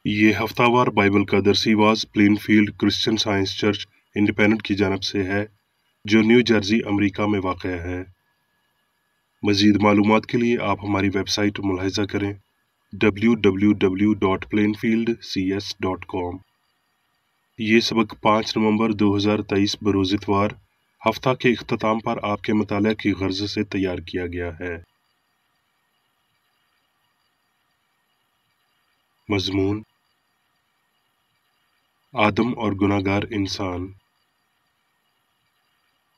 یہ ہفتہ وار بائبل کا درسی was Plainfield Christian science church independent کی جانب سے ہے جو نیو جرسی امریکہ میں واقع ہے۔ مزید معلومات کے لیے آپ ہماری ویب سائٹ ملاحظہ کریں www.plainfieldcs.com۔ یہ سبق 5 نومبر 2023 بروز اتوار ہفتہ کے اختتام پر آپ کے مطالعہ کی غرض سے تیار کیا گیا ہے۔ مضمون: آدم اور گناہگار انسان۔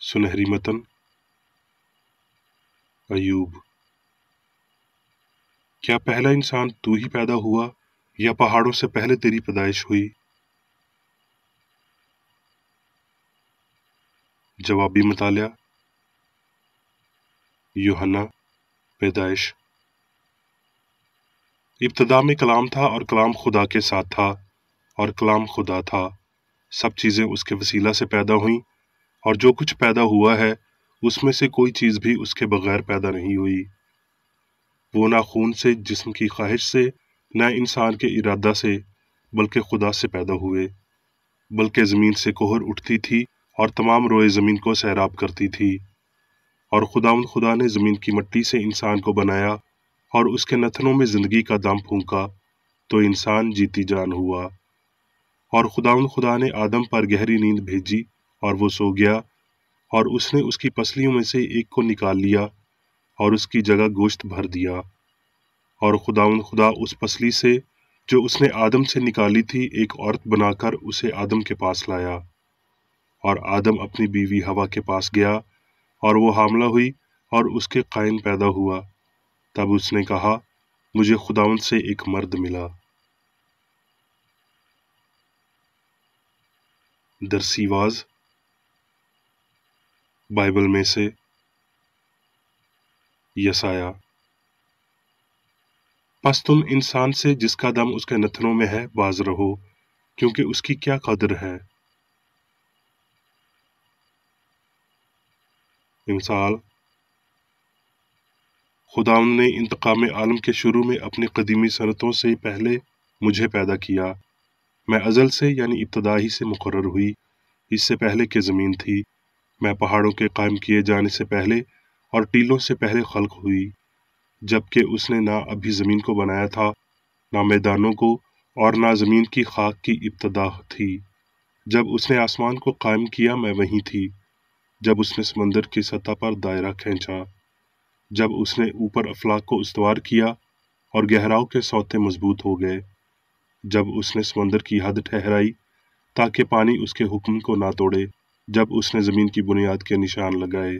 سنہری متن: ایوب۔ کیا پہلا انسان تو ہی پیدا ہوا یا پہاڑوں سے پہلے تیری پیدائش ہوئی؟ جوابی مطالعہ: یوحنا پیدائش۔ ابتدا میں کلام تھا اور کلام خدا کے ساتھ تھا اور کلام خدا تھا۔ سب چیزیں اس کے وسیلہ سے پیدا ہوئیں اور جو کچھ پیدا ہوا ہے اس میں سے کوئی چیز بھی اس کے بغیر پیدا نہیں ہوئی۔ وہ نہ خون سے، جسم کی خواہش سے، نہ انسان کے ارادہ سے، بلکہ خدا سے پیدا ہوئے۔ بلکہ زمین سے کہر اٹھتی تھی اور تمام روئے زمین کو سیراب کرتی تھی۔ اور خدا نے زمین کی مٹی سے انسان کو بنایا اور اس کے نتنوں میں زندگی کا دم پھونکا تو انسان جیتی جان ہوا۔ اور خدا نے آدم پر گہری نیند بھیجی اور وہ سو گیا، اور اس نے اس کی پسلیوں میں سے ایک کو نکال لیا اور اس کی جگہ گوشت بھر دیا۔ اور خدا اس پسلی سے جو اس نے آدم سے نکالی تھی ایک عورت بنا کر اسے آدم کے پاس لایا۔ اور آدم اپنی بیوی ہوا کے پاس گیا اور وہ حاملہ ہوئی اور اس کے قائن پیدا ہوا۔ تب اس نے کہا، مجھے خداوند سے ایک مرد ملا۔ درسی واز بائبل میں سے یسایا۔ پس تم انسان سے جس کا دم اس کے نتنوں میں ہے باز رہو، کیونکہ اس کی کیا قدر ہے۔ مثال: خداوند نے انتقام عالم کے شروع میں اپنی قدیمی صنعتوں سے پہلے مجھے پیدا کیا۔ میں ازل سے یعنی ابتدا ہی سے مقرر ہوئی، اس سے پہلے کہ زمین تھی۔ میں پہاڑوں کے قائم کیے جانے سے پہلے اور ٹیلوں سے پہلے خلق ہوئی، جبکہ اس نے نہ ابھی زمین کو بنایا تھا، نہ میدانوں کو، اور نہ زمین کی خاک کی ابتدا تھی۔ جب اس نے آسمان کو قائم کیا میں وہیں تھی، جب اس نے سمندر کی سطح پر دائرہ کھینچا، جب اس نے اوپر افلاک کو استوار کیا اور گہراؤ کے سوتے مضبوط ہو گئے، جب اس نے سمندر کی حد ٹھہرائی تاکہ پانی اس کے حکم کو نہ توڑے، جب اس نے زمین کی بنیاد کے نشان لگائے۔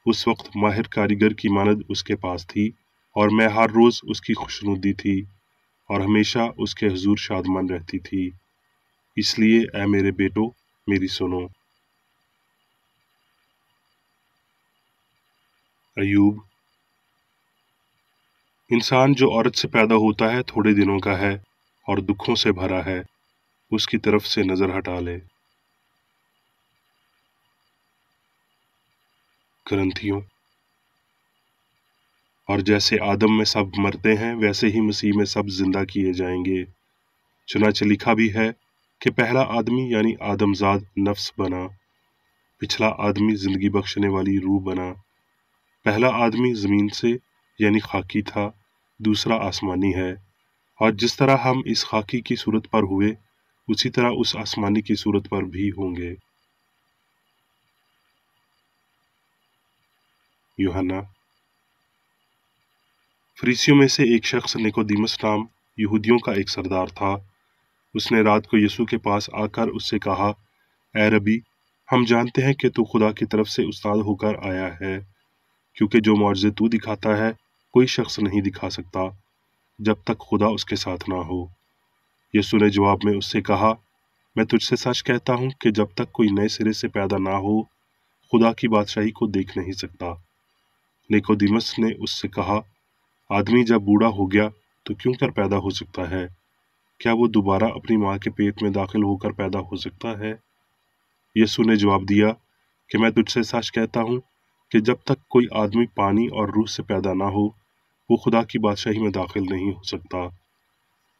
اس وقت ماہر کاریگر کی مانند اس کے پاس تھی، اور میں ہر روز اس کی خوشنودی تھی اور ہمیشہ اس کے حضور شادمان رہتی تھی۔ اس لیے اے میرے بیٹو میری سنو۔ ایوب۔ انسان جو عورت سے پیدا ہوتا ہے تھوڑے دنوں کا ہے اور دکھوں سے بھرا ہے، اس کی طرف سے نظر ہٹا لے۔ کرنتھیوں۔ اور جیسے آدم میں سب مرتے ہیں ویسے ہی مسیح میں سب زندہ کیے جائیں گے۔ چنانچہ لکھا بھی ہے کہ پہلا آدمی یعنی آدم زاد نفس بنا، پچھلا آدمی زندگی بخشنے والی روح بنا۔ پہلا آدمی زمین سے یعنی خاکی تھا، دوسرا آسمانی ہے، اور جس طرح ہم اس خاکی کی صورت پر ہوئے اسی طرح اس آسمانی کی صورت پر بھی ہوں گے۔ یوحنا۔ فریسیوں میں سے ایک شخص نیکودیمس نام یہودیوں کا ایک سردار تھا۔ اس نے رات کو یسوع کے پاس آ کر اس سے کہا، اے ربی، ہم جانتے ہیں کہ تو خدا کی طرف سے استاد ہو کر آیا ہے، کیونکہ جو معجزے تو دکھاتا ہے کوئی شخص نہیں دکھا سکتا جب تک خدا اس کے ساتھ نہ ہو۔ یسوع نے جواب میں اس سے کہا، میں تجھ سے سچ کہتا ہوں کہ جب تک کوئی نئے سرے سے پیدا نہ ہو خدا کی بادشاہی کو دیکھ نہیں سکتا۔ نیکودیمس نے اس سے کہا، آدمی جب بوڑھا ہو گیا تو کیوں کر پیدا ہو سکتا ہے؟ کیا وہ دوبارہ اپنی ماں کے پیٹ میں داخل ہو کر پیدا ہو سکتا ہے؟ یسوع نے جواب دیا کہ میں تجھ سے سچ کہتا ہوں کہ جب تک کوئی آدمی پانی اور روح سے پیدا نہ ہو وہ خدا کی بادشاہی میں داخل نہیں ہو سکتا۔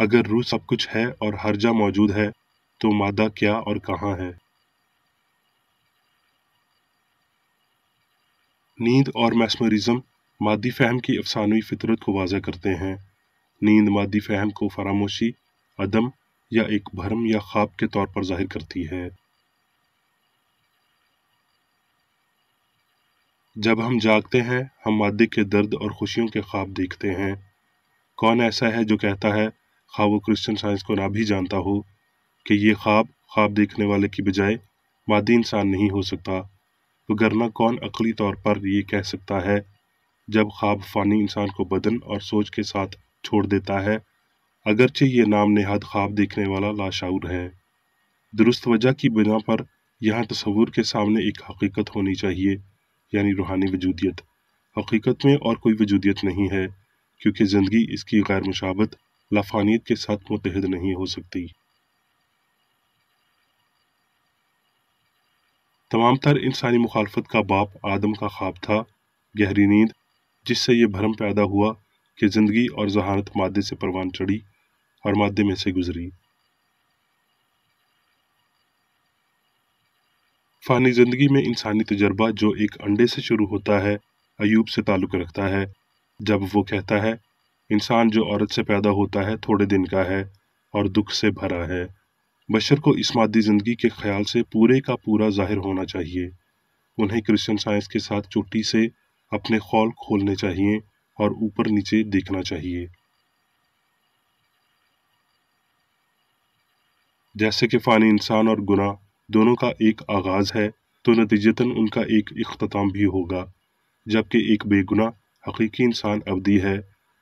اگر روح سب کچھ ہے اور ہر جا موجود ہے تو مادہ کیا اور کہاں ہے؟ نیند اور میسمرزم مادی فہم کی افسانوی فطرت کو واضح کرتے ہیں۔ نیند مادی فہم کو فراموشی، عدم یا ایک بھرم یا خواب کے طور پر ظاہر کرتی ہے۔ جب ہم جاگتے ہیں ہم مادے کے درد اور خوشیوں کے خواب دیکھتے ہیں۔ کون ایسا ہے جو کہتا ہے، خواہ وہ کرسچن سائنس کو نہ بھی جانتا ہو، کہ یہ خواب دیکھنے والے کی بجائے مادی انسان نہیں ہو سکتا؟ وگرنہ کون عقلی طور پر یہ کہہ سکتا ہے جب خواب فانی انسان کو بدن اور سوچ کے ساتھ چھوڑ دیتا ہے، اگرچہ یہ نام نہاد خواب دیکھنے والا لاشعور ہے۔ درست وجہ کی بنا پر یہاں تصور کے سامنے ایک حقیقت ہونی چاہیے، یعنی روحانی وجودیت۔ حقیقت میں اور کوئی وجودیت نہیں ہے، کیونکہ زندگی اس کی غیر مشابہت لافانیت کے ساتھ متحد نہیں ہو سکتی۔ تمام تر انسانی مخالفت کا باپ آدم کا خواب تھا، گہری نیند، جس سے یہ بھرم پیدا ہوا کہ زندگی اور ذہانت مادے سے پروان چڑھی اور مادے میں سے گزری۔ فانی زندگی میں انسانی تجربہ جو ایک انڈے سے شروع ہوتا ہے، ایوب سے تعلق رکھتا ہے، جب وہ کہتا ہے، انسان جو عورت سے پیدا ہوتا ہے تھوڑے دن کا ہے اور دکھ سے بھرا ہے۔ بشر کو اس مادی زندگی کے خیال سے پورے کا پورا ظاہر ہونا چاہیے۔ انہیں کرسچن سائنس کے ساتھ چوٹی سے اپنے خول کھولنے چاہیے اور اوپر نیچے دیکھنا چاہیے۔ جیسے کہ فانی انسان اور گناہ دونوں کا ایک آغاز ہے، تو نتیجتاً ان کا ایک اختتام بھی ہوگا، جبکہ ایک بے گناہ حقیقی انسان ابدی ہے۔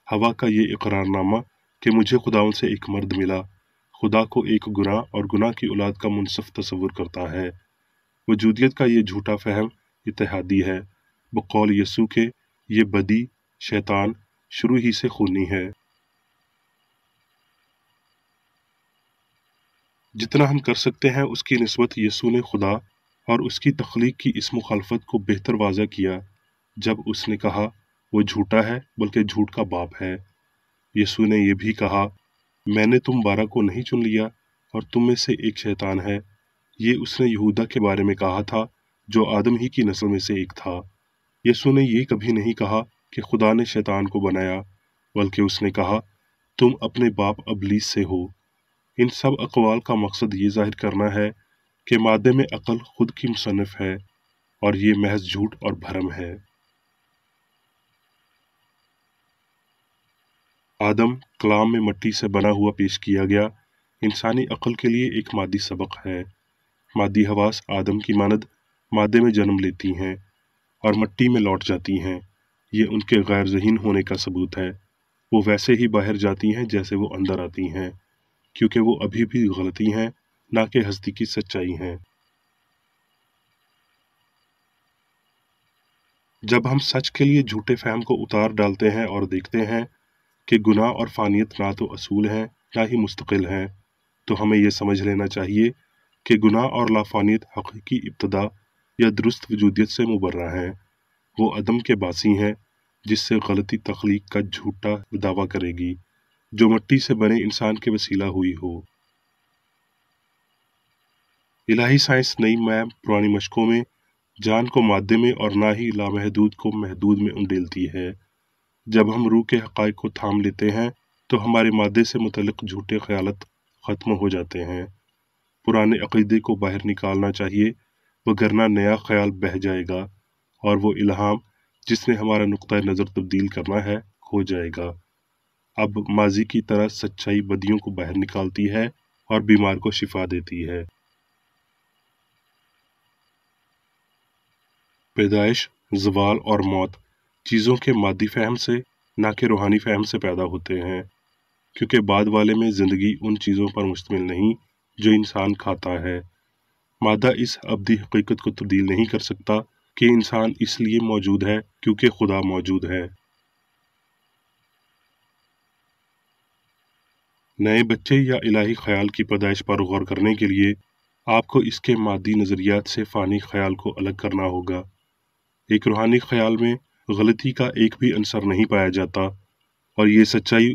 حوا کا یہ اقرار نامہ کہ مجھے خداوند سے ایک مرد ملا، خدا کو ایک گناہ اور گناہ کی اولاد کا منصف تصور کرتا ہے۔ وجودیت کا یہ جھوٹا فہم اتحادی ہے، بقول یسوع کے یہ بدی شیطان شروع ہی سے خونی ہے۔ جتنا ہم کر سکتے ہیں اس کی نسبت یسوع نے خدا اور اس کی تخلیق کی اس مخالفت کو بہتر واضح کیا جب اس نے کہا، وہ جھوٹا ہے بلکہ جھوٹ کا باپ ہے۔ یسوع نے یہ بھی کہا، میں نے تم 12 کو نہیں چن لیا اور تم میں سے ایک شیطان ہے۔ یہ اس نے یہودا کے بارے میں کہا تھا جو آدم ہی کی نسل میں سے ایک تھا۔ یسوع نے یہ کبھی نہیں کہا کہ خدا نے شیطان کو بنایا، بلکہ اس نے کہا، تم اپنے باپ ابلیس سے ہو۔ ان سب اقوال کا مقصد یہ ظاہر کرنا ہے کہ مادے میں عقل خود کی مصنف ہے اور یہ محض جھوٹ اور بھرم ہے۔ آدم کلام میں مٹی سے بنا ہوا پیش کیا گیا، انسانی عقل کے لیے ایک مادی سبق ہے۔ مادی حواس آدم کی مانند مادے میں جنم لیتی ہیں اور مٹی میں لوٹ جاتی ہیں۔ یہ ان کے غیر ذہین ہونے کا ثبوت ہے۔ وہ ویسے ہی باہر جاتی ہیں جیسے وہ اندر آتی ہیں، کیونکہ وہ ابھی بھی غلطی ہیں، نہ کہ ہستی کی سچائی ہیں۔ جب ہم سچ کے لیے جھوٹے فہم کو اتار ڈالتے ہیں اور دیکھتے ہیں کہ گناہ اور فانیت نہ تو اصول ہیں نہ ہی مستقل ہیں، تو ہمیں یہ سمجھ لینا چاہیے کہ گناہ اور لافانیت حقیقی ابتدا یا درست وجودیت سے مبرہ ہیں۔ وہ عدم کے باسی ہیں، جس سے غلطی تخلیق کا جھوٹا دعویٰ کرے گی، جو مٹی سے بنے انسان کے وسیلہ ہوئی ہو۔ الہی سائنس نئی میں پرانی مشقوں میں جان کو مادے میں اور نہ ہی لامحدود کو محدود میں انڈیلتی ہے۔ جب ہم روح کے حقائق کو تھام لیتے ہیں تو ہمارے مادے سے متعلق جھوٹے خیالات ختم ہو جاتے ہیں۔ پرانے عقیدے کو باہر نکالنا چاہیے، وگرنہ نیا خیال بہہ جائے گا اور وہ الہام جس نے ہمارا نقطہ نظر تبدیل کرنا ہے کھو جائے گا۔ اب ماضی کی طرح سچائی بدیوں کو باہر نکالتی ہے اور بیمار کو شفا دیتی ہے۔ پیدائش، زوال اور موت چیزوں کے مادی فہم سے نہ کہ روحانی فہم سے پیدا ہوتے ہیں، کیونکہ بعد والے میں زندگی ان چیزوں پر مشتمل نہیں جو انسان کھاتا ہے۔ مادہ اس ابدی حقیقت کو تبدیل نہیں کر سکتا کہ انسان اس لیے موجود ہے کیونکہ خدا موجود ہے۔ نئے بچے یا الہی خیال کی پیدائش پر غور کرنے کے لیے آپ کو اس کے مادی نظریات سے فانی خیال کو الگ کرنا ہوگا۔ ایک روحانی خیال میں غلطی کا ایک بھی عنصر نہیں پایا جاتا، اور یہ سچائی